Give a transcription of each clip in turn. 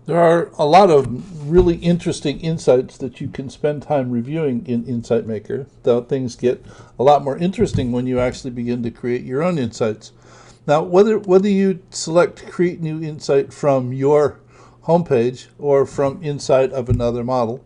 There are a lot of really interesting insights that you can spend time reviewing in Insight Maker, though things get a lot more interesting when you actually begin to create your own insights. Now, whether you select Create New Insight from your homepage or from inside of another model,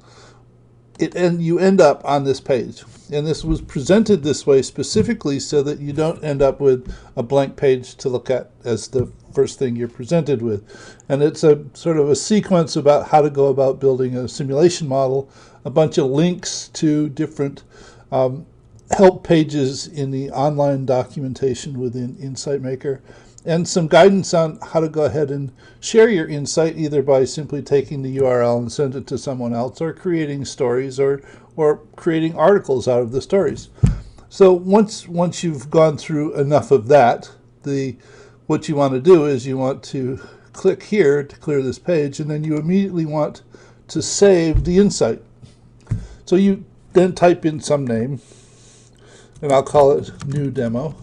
and you end up on this page. And this was presented this way specifically so that you don't end up with a blank page to look at as the first thing you're presented with. And it's a sort of a sequence about how to go about building a simulation model, a bunch of links to different help pages in the online documentation within Insight Maker, and some guidance on how to go ahead and share your insight, either by simply taking the URL and send it to someone else, or creating stories, or creating articles out of the stories. So once you've gone through enough of that, what you want to do is you want to click here to clear this page, and then you immediately want to save the insight. So you then type in some name, and I'll call it new demo.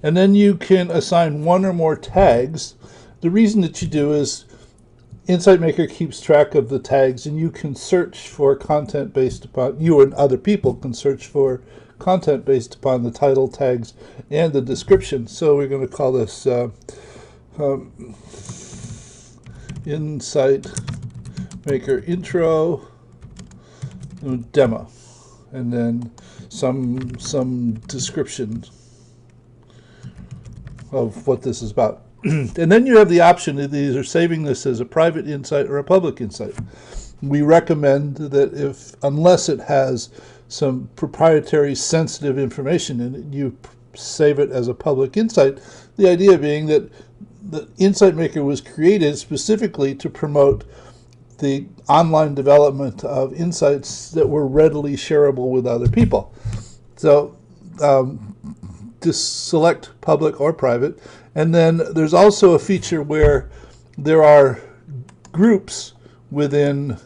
And then you can assign one or more tags. The reason that you do is Insight Maker keeps track of the tags, and you can search for content based upon, you and other people can search for content based upon the title, tags, and the description. So we're going to call this Insight Maker intro demo, and then some description of what this is about. And then you have the option of either saving this as a private insight or a public insight. We recommend that unless it has some proprietary sensitive information in it, you save it as a public insight. The idea being that the Insight Maker was created specifically to promote the online development of insights that were readily shareable with other people. So just select public or private. And then there's also a feature where there are groups within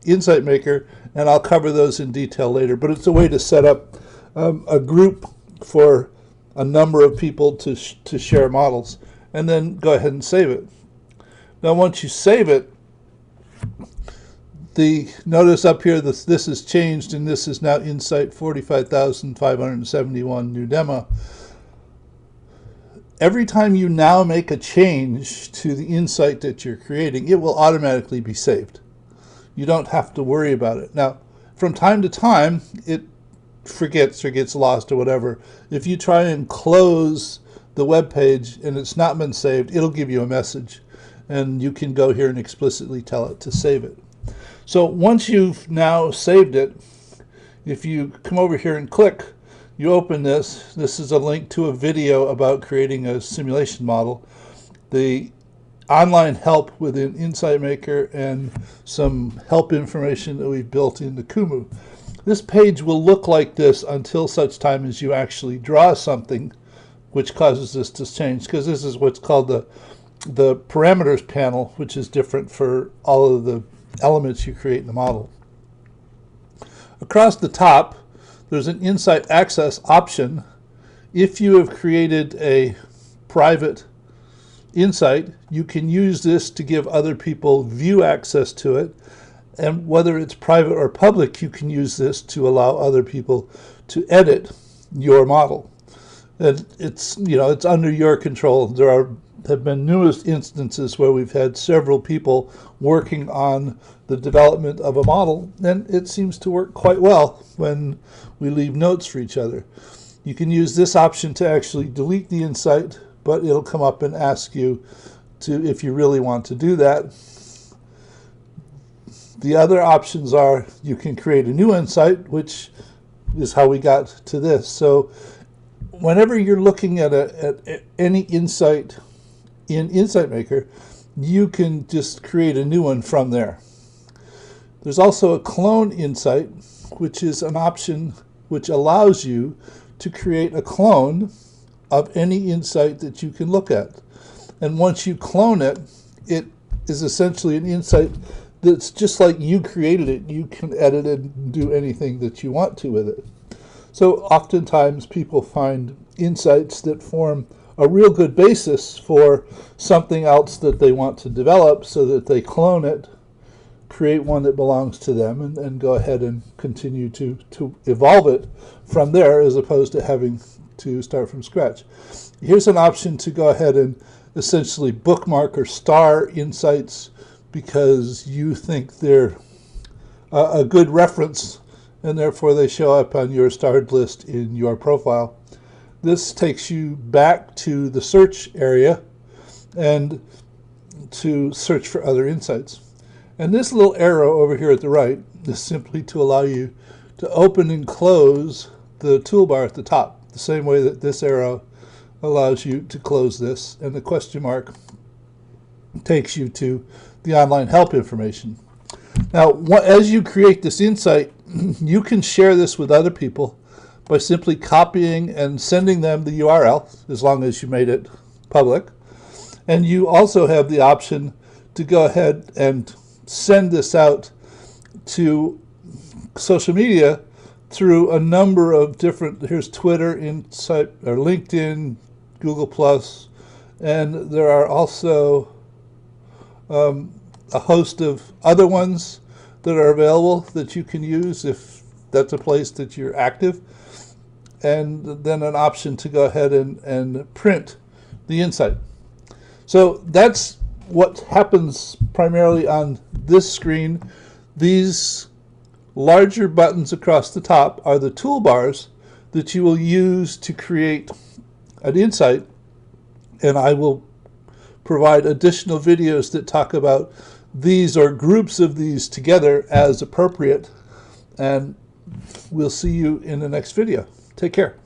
Insight Maker, and I'll cover those in detail later, but it's a way to set up a group for a number of people to share models, and then go ahead and save it. Now once you save it, notice up here that this is changed, and this is now Insight 45,571 new demo. Every time you now make a change to the insight that you're creating, it will automatically be saved. You don't have to worry about it. Now, from time to time, it forgets or gets lost or whatever. If you try and close the web page and it's not been saved, it'll give you a message, and you can go here and explicitly tell it to save it. So once you've now saved it, if you come over here and click, you open this. This is a link to a video about creating a simulation model, the online help within Insight Maker, and some help information that we've built into Kumu. This page will look like this until such time as you actually draw something which causes this to change, because this is what's called the parameters panel, which is different for all of the elements you create in the model. Across the top, there's an Insight Access option. If you have created a private insight, you can use this to give other people view access to it. And whether it's private or public, you can use this to allow other people to edit your model. And it's under your control. There have been numerous instances where we've had several people working on the development of a model, and it seems to work quite well when we leave notes for each other. You can use this option to actually delete the insight, but it'll come up and ask you if you really want to do that. The other options are you can create a new insight, which is how we got to this. So whenever you're looking at any insight in Insight Maker, you can just create a new one from there. There's also a clone insight, which is an option which allows you to create a clone of any insight that you can look at. And once you clone it, it is essentially an insight that's just like you created it. You can edit it and do anything that you want to with it. So oftentimes people find insights that form a real good basis for something else that they want to develop, so that they clone it, create one that belongs to them, and go ahead and continue to evolve it from there, as opposed to having to start from scratch. Here's an option to go ahead and essentially bookmark or star insights because you think they're a good reference, and therefore they show up on your starred list in your profile. This takes you back to the search area and to search for other insights. And this little arrow over here at the right is simply to allow you to open and close the toolbar at the top, the same way that this arrow allows you to close this, and the question mark takes you to the online help information. Now, as you create this insight, you can share this with other people by simply copying and sending them the URL, as long as you made it public. And you also have the option to go ahead and send this out to social media through a number of different, here's Twitter, Insight, or LinkedIn, Google+, and there are also a host of other ones that are available that you can use if that's a place that you're active, and then an option to go ahead and print the insight. So that's what happens primarily on this screen. These larger buttons across the top are the toolbars that you will use to create an insight, and I will provide additional videos that talk about these or groups of these together as appropriate, and we'll see you in the next video. Take care.